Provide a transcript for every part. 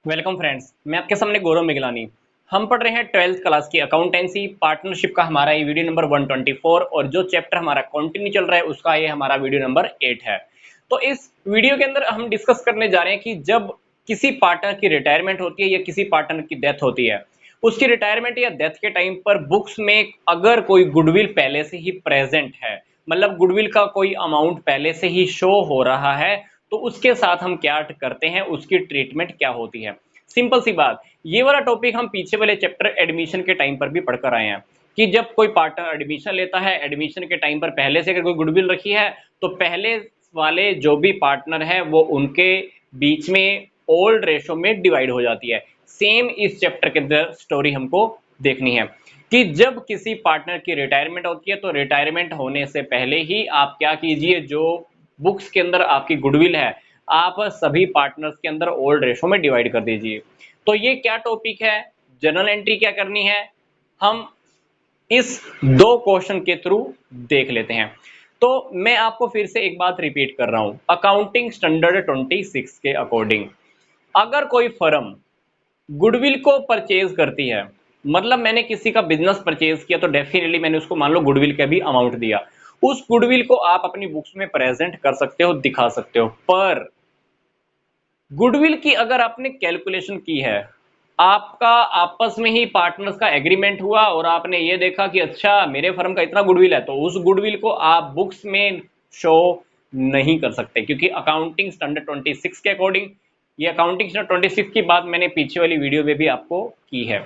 Welcome friends, मैं आपके सामने गौरव मिगलानी। हम पढ़ रहे हैं 12th क्लास की अकाउंटेंसी पार्टनरशिप का हमारा ये वीडियो नंबर 124 और जो चैप्टर हमारा कंटिन्यू चल रहा है उसका ये हमारा वीडियो नंबर 8 है। तो इस वीडियो के अंदर हम डिस्कस करने जा रहे हैं कि जब किसी पार्टनर की रिटायरमेंट होती है या किसी पार्टनर की डेथ होती है, उसकी रिटायरमेंट या डेथ के टाइम पर बुक्स में अगर कोई गुडविल पहले से ही प्रेजेंट है, मतलब गुडविल का कोई अमाउंट पहले से ही शो हो रहा है, तो उसके साथ हम क्या करते हैं, उसकी ट्रीटमेंट क्या होती है। सिंपल सी बात, ये वाला टॉपिक हम पीछे वाले चैप्टर एडमिशन के टाइम पर भी पढ़कर आए हैं कि जब कोई पार्टनर एडमिशन लेता है, एडमिशन के टाइम पर पहले से अगर कोई गुडविल रखी है तो पहले वाले जो भी पार्टनर है वो उनके बीच में ओल्ड रेशो में डिवाइड हो जाती है। सेम इस चैप्टर के अंदर स्टोरी हमको देखनी है कि जब किसी पार्टनर की रिटायरमेंट होती है तो रिटायरमेंट होने से पहले ही आप क्या कीजिए, जो बुक्स के अंदर आपकी गुडविल है आप सभी पार्टनर्स के अंदर ओल्ड रेशो में डिवाइड कर दीजिए। तो ये क्या टॉपिक है, जर्नल एंट्री क्या करनी है, हम इस दो क्वेश्चन के थ्रू देख लेते हैं। तो मैं आपको फिर से एक बात रिपीट कर रहा हूं, अकाउंटिंग स्टैंडर्ड 26 के अकॉर्डिंग अगर कोई फर्म गुडविल को परचेज करती है, मतलब मैंने किसी का बिजनेस परचेज किया तो डेफिनेटली मैंने उसको मान लो गुडविल का भी अमाउंट दिया, उस गुडविल को आप अपनी बुक्स में प्रेजेंट कर सकते हो, दिखा सकते हो। पर गुडविल की अगर आपने कैलकुलेशन की है, आपका आपस में ही पार्टनर्स का एग्रीमेंट हुआ और आपने ये देखा कि अच्छा मेरे फर्म का इतना गुडविल है, तो उस गुडविल को आप बुक्स में शो नहीं कर सकते, क्योंकि अकाउंटिंग स्टैंडर्ड 26 के अकॉर्डिंग, ये अकाउंटिंग स्टैंडर्ड 26 की बात मैंने पीछे वाली वीडियो में भी आपको की है।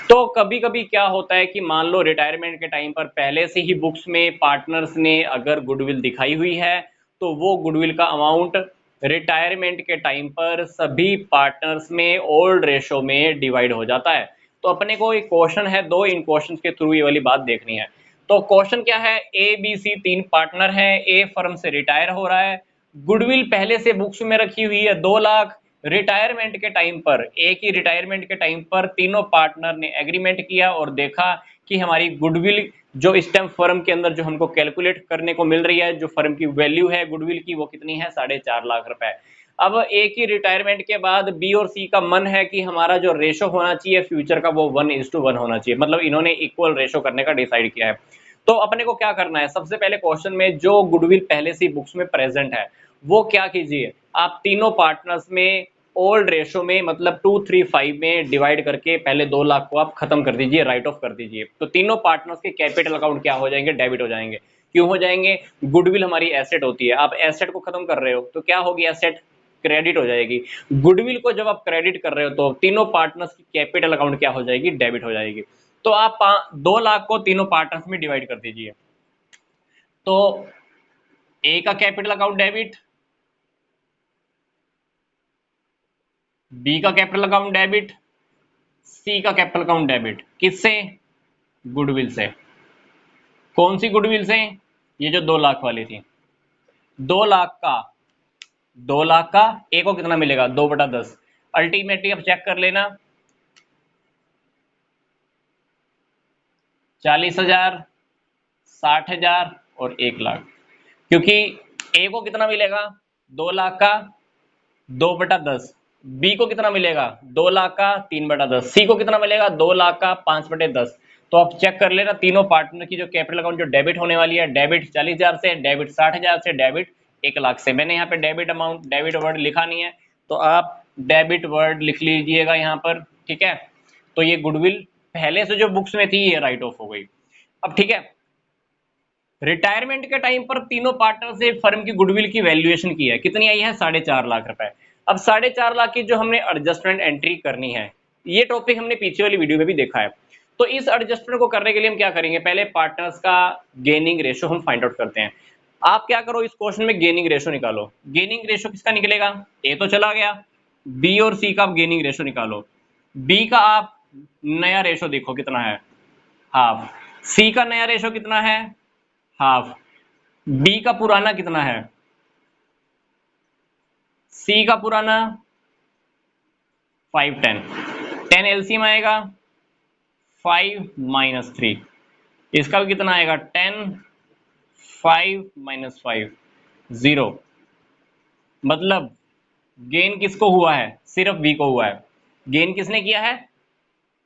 तो कभी कभी क्या होता है कि मान लो रिटायरमेंट के टाइम पर पहले से ही बुक्स में पार्टनर्स ने अगर गुडविल दिखाई हुई है, तो वो गुडविल का अमाउंट रिटायरमेंट के टाइम पर सभी पार्टनर्स में ओल्ड रेशो में डिवाइड हो जाता है। तो अपने को एक क्वेश्चन है, दो इन क्वेश्चंस के थ्रू ये वाली बात देखनी है। तो क्वेश्चन क्या है, ए बी सी तीन पार्टनर है, ए फर्म से रिटायर हो रहा है, गुडविल पहले से बुक्स में रखी हुई है 2 लाख। रिटायरमेंट के टाइम पर, ए की रिटायरमेंट के टाइम पर तीनों पार्टनर ने एग्रीमेंट किया और देखा कि हमारी गुडविल जो इस टाइम फर्म के अंदर जो हमको कैलकुलेट करने को मिल रही है, जो फर्म की वैल्यू है गुडविल की, वो कितनी है, 4.5 लाख रुपए। अब ए की रिटायरमेंट के बाद बी और सी का मन है कि हमारा जो रेशो होना चाहिए फ्यूचर का वो 1:1 होना चाहिए, मतलब इन्होंने इक्वल रेशो करने का डिसाइड किया है। तो अपने को क्या करना है, सबसे पहले क्वेश्चन में जो गुडविल पहले से बुक्स में प्रेजेंट है वो क्या कीजिए, आप तीनों पार्टनर्स में ओल्ड रेशो में, मतलब 2:3:5 में डिवाइड करके पहले 2 लाख को आप खत्म कर दीजिए, राइट ऑफ कर दीजिए। तो तीनों पार्टनर्स के कैपिटल अकाउंट क्या हो जाएंगे, डेबिट हो जाएंगे। क्यों हो जाएंगे, गुडविल हमारी एसेट होती है, आप एसेट को खत्म कर रहे हो तो क्या होगी, एसेट क्रेडिट हो जाएगी। गुडविल को जब आप क्रेडिट कर रहे हो तो तीनों पार्टनर्स की कैपिटल अकाउंट क्या हो जाएगी, डेबिट हो जाएगी। तो आप 2 लाख को तीनों पार्टनर्स में डिवाइड कर दीजिए। तो ए का कैपिटल अकाउंट डेबिट, बी का कैपिटल अकाउंट डेबिट, सी का कैपिटल अकाउंट डेबिट। किससे, गुडविल से। कौन सी गुडविल से, ये जो 2 लाख वाली थी। 2 लाख का, 2 लाख का ए को कितना मिलेगा, 2/10। अल्टीमेटली अब चेक कर लेना, 40,000, 60,000 और 1 लाख। क्योंकि ए को कितना मिलेगा, 2 लाख का 2/10, बी को कितना मिलेगा, 2 लाख का 3/10, सी को कितना मिलेगा, 2 लाख का 5/10। तो आप चेक कर लेना तीनों पार्टनर की जो कैपिटल अकाउंट जो डेबिट होने वाली है, डेबिट 40,000 से, डेबिट 60,000 से, डेबिट 1 लाख से। मैंने यहाँ पे डेबिट अमाउंट, डेबिट वर्ड लिखा नहीं है, तो आप डेबिट वर्ड लिख लीजिएगा यहाँ पर, ठीक है। तो ये गुडविल पहले से जो बुक्स में थी ये राइट ऑफ हो गई। अब ठीक है, रिटायरमेंट के टाइम पर तीनों पार्टनर से फर्म की गुडविल की वैल्यूएशन की है, कितनी आई है, 4.5 लाख रुपए। अब 4.5 लाख की जो हमने एडजस्टमेंट एंट्री करनी है, ये टॉपिक हमने पीछे वाली वीडियो में भी देखा है। तो इस एडजस्टमेंट को करने के लिए हम क्या करेंगे, पहले पार्टनर्स का गेनिंग रेशो हम फाइंड आउट करते हैं। आप क्या करो, इस क्वेश्चन में गेनिंग रेशो निकालो। गेनिंग रेशो किसका निकलेगा, ए तो चला गया, बी और सी का आप गेनिंग रेशो निकालो। बी का आप नया रेशो देखो कितना है, हाफ। सी का नया रेशो कितना है, हाफ। बी का पुराना कितना है, सी का पुराना 5 10, 10 एलसीएम आएगा 5 - 3, इसका भी कितना आएगा 10, 5 - 5 0। मतलब गेन किसको हुआ है, सिर्फ बी को हुआ है। गेन किसने किया है?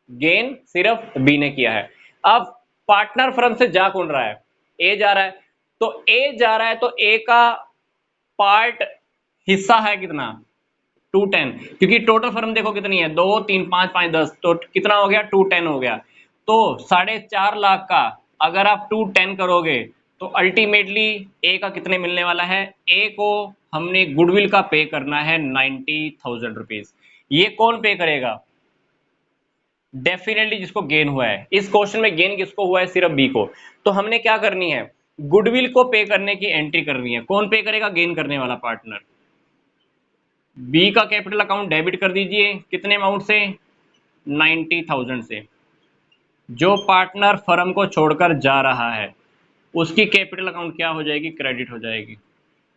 गेन सिर्फ बी ने किया है। अब पार्टनर फर्म से जा कौन रहा है? ए जा रहा है। तो ए जा रहा है तो ए का पार्ट हिस्सा है कितना? 210, क्योंकि टोटल फर्म देखो कितनी है, 2 3 5 5 10, तो कितना हो गया? 210 हो गया। तो 4.5 लाख का अगर आप 210 करोगे तो अल्टीमेटली ए का कितने मिलने वाला है? ए को हमने गुडविल का पे करना है 90,000 रुपीज। ये कौन पे करेगा? डेफिनेटली जिसको गेन हुआ है। इस क्वेश्चन में गेन किसको हुआ है? सिर्फ बी को। तो हमने क्या करनी है? गुडविल को पे करने की एंट्री करनी है। कौन पे करेगा? गेन करने वाला पार्टनर। बी का कैपिटल अकाउंट डेबिट कर दीजिए, कितने अमाउंट से? 90,000 से। जो पार्टनर फर्म को छोड़कर जा रहा है उसकी कैपिटल अकाउंट क्या हो जाएगी? क्रेडिट हो जाएगी।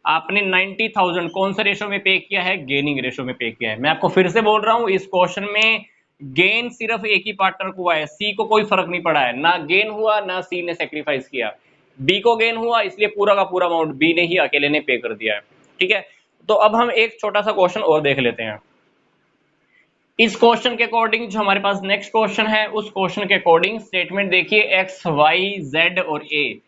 आपने 90,000 कौन सा रेशो में पे किया है? गेनिंग रेशो में पे किया है। मैं आपको फिर से बोल रहा हूं, इस क्वेश्चन में गेन सिर्फ एक ही पार्टनर को हुआ है, सी को कोई फर्क नहीं पड़ा है। ना गेन हुआ ना सी ने सेक्रीफाइस किया। बी को गेन हुआ, इसलिए पूरा का पूरा अमाउंट बी ने ही अकेले ने पे कर दिया है। ठीक है, तो अब हम एक छोटा सा क्वेश्चन और देख लेते हैं। इस क्वेश्चन के अकॉर्डिंग जो हमारे पास नेक्स्ट क्वेश्चन है, उस क्वेश्चन के अकॉर्डिंग स्टेटमेंट देखिए, एक्स वाई जेड और ए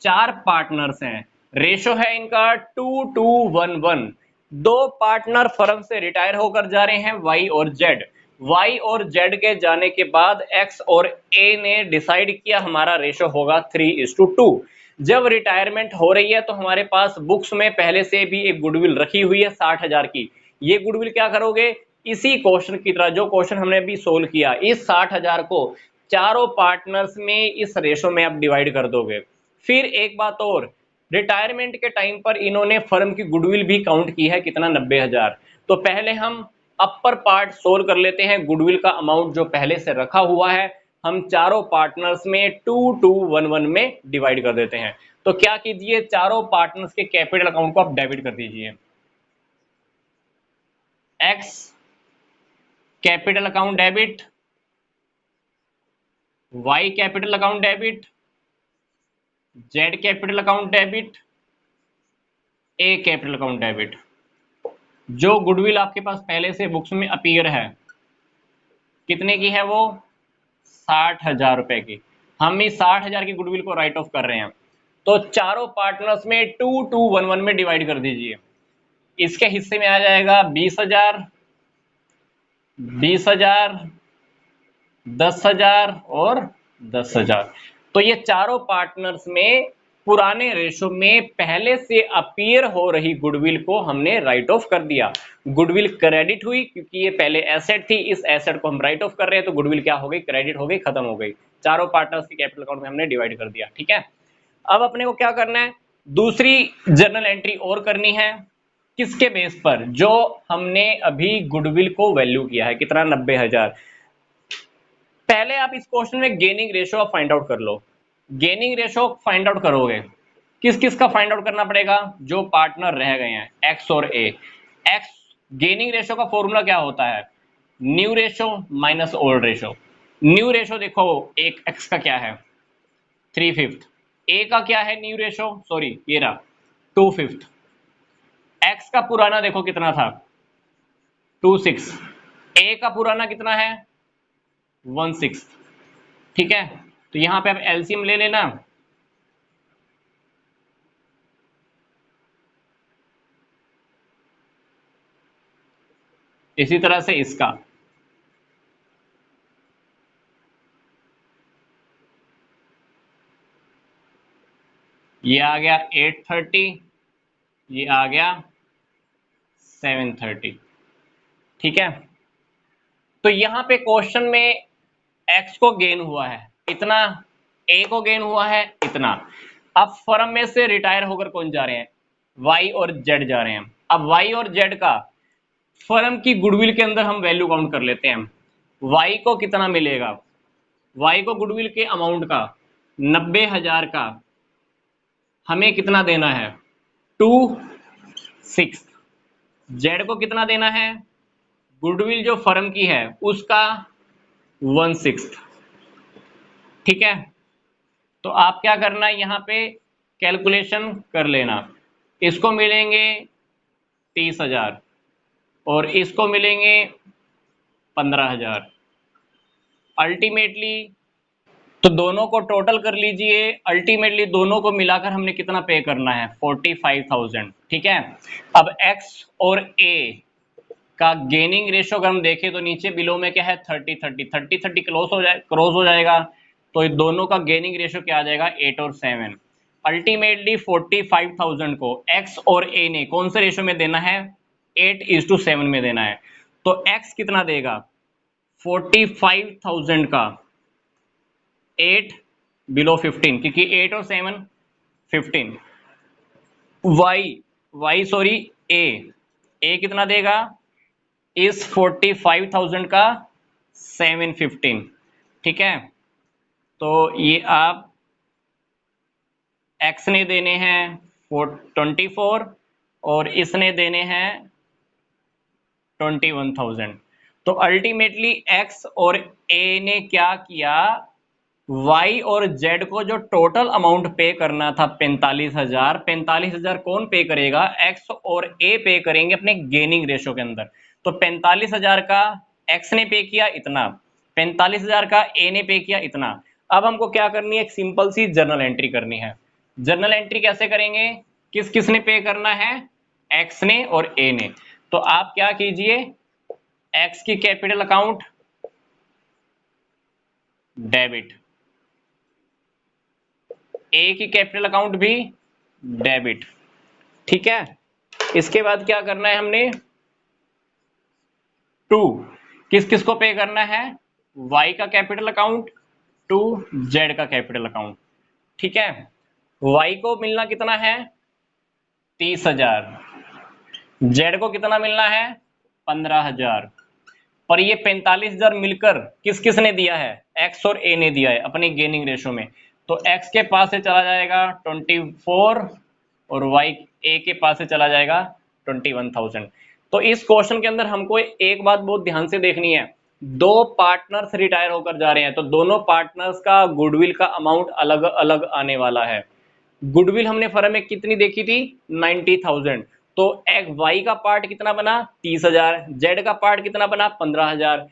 4 पार्टनर्स हैं। रेशो है इनका 2:1:1। 2 पार्टनर फर्म से रिटायर होकर जा रहे हैं, वाई और जेड। वाई और जेड के जाने के बाद एक्स और ए ने डिसाइड किया हमारा रेशो होगा 3:2। जब रिटायरमेंट हो रही है तो हमारे पास बुक्स में पहले से भी एक गुडविल रखी हुई है 60,000 की। ये गुडविल क्या करोगे? इसी क्वेश्चन की तरह, जो क्वेश्चन हमने अभी सोल्व किया, इस 60,000 को चारों पार्टनर्स में इस रेशो में आप डिवाइड कर दोगे। फिर एक बात और, रिटायरमेंट के टाइम पर इन्होंने फर्म की गुडविल भी काउंट की है, कितना? 90,000। तो पहले हम अपर पार्ट सोल्व कर लेते हैं। गुडविल का अमाउंट जो पहले से रखा हुआ है हम चारों पार्टनर्स में 2:1:1 में डिवाइड कर देते हैं। तो क्या कीजिए, चारों पार्टनर्स के कैपिटल अकाउंट को आप डेबिट कर दीजिए। X capital account debit, Y capital account debit, Z capital account debit, A capital account debit. जो गुडविल आपके पास पहले से बुक्स में अपीयर है, कितने की है वो? 60,000 रुपए की। हम इस 60,000 की गुडविल को राइट ऑफ कर रहे हैं। तो चारों पार्टनर्स में 2:1:1 में डिवाइड कर दीजिए। इसके हिस्से में आ जाएगा 20,000, 20,000, 10,000 और 10,000। तो ये चारों पार्टनर्स में पुराने रेशो में पहले से अपीयर हो रही गुडविल को हमने राइट ऑफ कर दिया। गुडविल क्रेडिट हुई क्योंकि ये पहले एसेट थी, इस एसेट को हम राइट ऑफ कर रहे हैं, तो गुडविल क्या हो गई? क्रेडिट हो गई, खत्म हो गई। चारों पार्टनर्स की कैपिटल अकाउंट में हमने डिवाइड कर दिया। ठीक है, अब अपने को क्या करना है? दूसरी जर्नल एंट्री और करनी है। किसके बेस पर? जो हमने अभी गुडविल को वैल्यू किया है, कितना? 90,000। पहले आप इस क्वेश्चन में गेनिंग रेशो आप फाइंड आउट कर लो। गेनिंग रेशो फाइंड आउट करोगे, किस किस का फाइंड आउट करना पड़ेगा? जो पार्टनर रह गए हैं, एक्स और ए। एक्स गेनिंग रेशो का फॉर्मूला क्या होता है? New ratio minus old ratio. New ratio देखो, एक एक्स का क्या है? 3/5। ए का क्या है न्यू रेशो? सॉरी, ये रहा 2/5। एक्स का पुराना देखो कितना था? 2/6। ए का पुराना कितना है? 1/6। ठीक है, तो यहां पे आप एलसीएम ले लेना। इसी तरह से इसका, ये आ गया 830, ये आ गया 730। ठीक है, तो यहां पे क्वेश्चन में एक्स को गेन हुआ है इतना, ए को गेन हुआ है इतना। अब फर्म में से रिटायर होकर कौन जा रहे हैं? वाई और जेड जा रहे हैं। अब वाई और जेड का फर्म की गुडविल के अंदर हम वैल्यू काउंट कर लेते हैं। वाई को कितना मिलेगा? वाई को गुडविल के अमाउंट का 90,000 का हमें कितना देना है? 2/6। जेड को कितना देना है? गुडविल जो फर्म की है उसका 1/6। ठीक है, तो आप क्या करना है, यहाँ पे कैलकुलेशन कर लेना। इसको मिलेंगे 30,000 और इसको मिलेंगे 15,000। अल्टीमेटली तो दोनों को टोटल कर लीजिए, अल्टीमेटली दोनों को मिलाकर हमने कितना पे करना है, 45,000। ठीक है, अब x और a का गेनिंग रेशियो अगर हम देखें तो नीचे बिलो में क्या है, 30 क्रॉस हो जाएगा। तो दोनों का गेनिंग रेशियो क्या आ जाएगा, 8 और 7। अल्टीमेटली 45,000 को x और a ने कौन से रेशियो में देना है, 8:7 में देना है। तो x कितना देगा, 45,000 का 8 बिलो 15, क्योंकि 8 और 7 15। ए कितना देगा, इस 45,000 का 715। ठीक है, तो ये आप x ने देने हैं 24 और इसने देने हैं 21,000। तो अल्टीमेटली x और a ने क्या किया, y और z को जो टोटल अमाउंट पे करना था 45,000 कौन पे करेगा, x और a पे करेंगे अपने गेनिंग रेशियो के अंदर। तो 45,000 का x ने पे किया इतना, 45,000 का a ने पे किया इतना। अब हमको क्या करनी है, एक सिंपल सी जर्नल एंट्री करनी है। जर्नल एंट्री कैसे करेंगे, किस किस ने पे करना है, x ने और a ने। तो आप क्या कीजिए, x की कैपिटल अकाउंट डेबिट, ए की कैपिटल अकाउंट भी डेबिट। ठीक है, इसके बाद क्या करना है हमने, टू किस किस को पे करना है, y का कैपिटल अकाउंट टू z का कैपिटल अकाउंट। ठीक है, y को मिलना कितना है, 30,000, z को कितना मिलना है, 15,000। पर ये 45,000 मिलकर किस किस ने दिया है, x और a ने दिया है अपने गेनिंग रेशियो में। तो x के पास से चला जाएगा 24 और y a के पास से चला जाएगा 21,000। तो इस क्वेश्चन के अंदर हमको एक बात बहुत ध्यान से देखनी है, दो पार्टनर्स रिटायर होकर जा रहे हैं, तो दोनों पार्टनर्स का गुडविल का अमाउंट अलग अलग आने वाला है। गुडविल हमने फर्म में कितनी देखी थी, 90,000। तो एक y का पार्ट कितना बना, 30,000, z का पार्ट कितना बना, 15,000।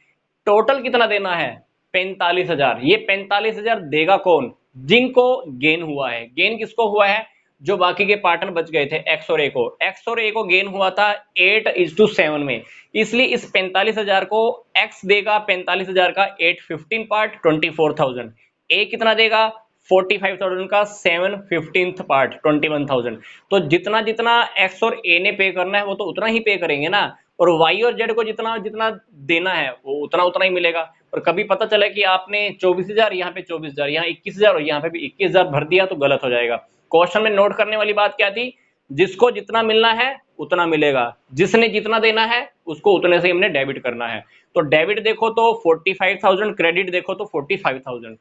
टोटल कितना देना है, 45,000। ये 45,000 देगा कौन, जिनको गेन हुआ है। गेन किसको हुआ है, जो बाकी के पार्टनर बच गए थे, x और a को। x और a को गेन हुआ था 8:7 में, इसलिए इस 45,000 को x देगा, 45,000 का 815 पार्ट 24,000। a कितना देगा, 45,000 का 7/15 पार्ट 21,000। तो जितना जितना x और a ने पे करना है वो तो उतना ही पे करेंगे ना, और y और z को जितना जितना देना है वो उतना उतना ही मिलेगा। और कभी पता चला कि आपने 24,000 यहाँ पे 24,000, यहाँ 21,000 और यहाँ पे भी 21,000 भर दिया तो गलत हो जाएगा। क्वेश्चन में नोट करने वाली बात क्या थी, जिसको जितना मिलना है उतना मिलेगा, जिसने जितना देना है उसको उतने से हमने डेबिट करना है। तो डेबिट देखो तो 45,000, क्रेडिट देखो तो 45,000।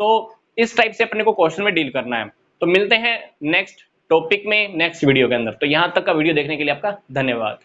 तो इस टाइप से अपने को क्वेश्चन में डील करना है। तो मिलते हैं नेक्स्ट टॉपिक में, नेक्स्ट वीडियो के अंदर। तो यहां तक का वीडियो देखने के लिए आपका धन्यवाद।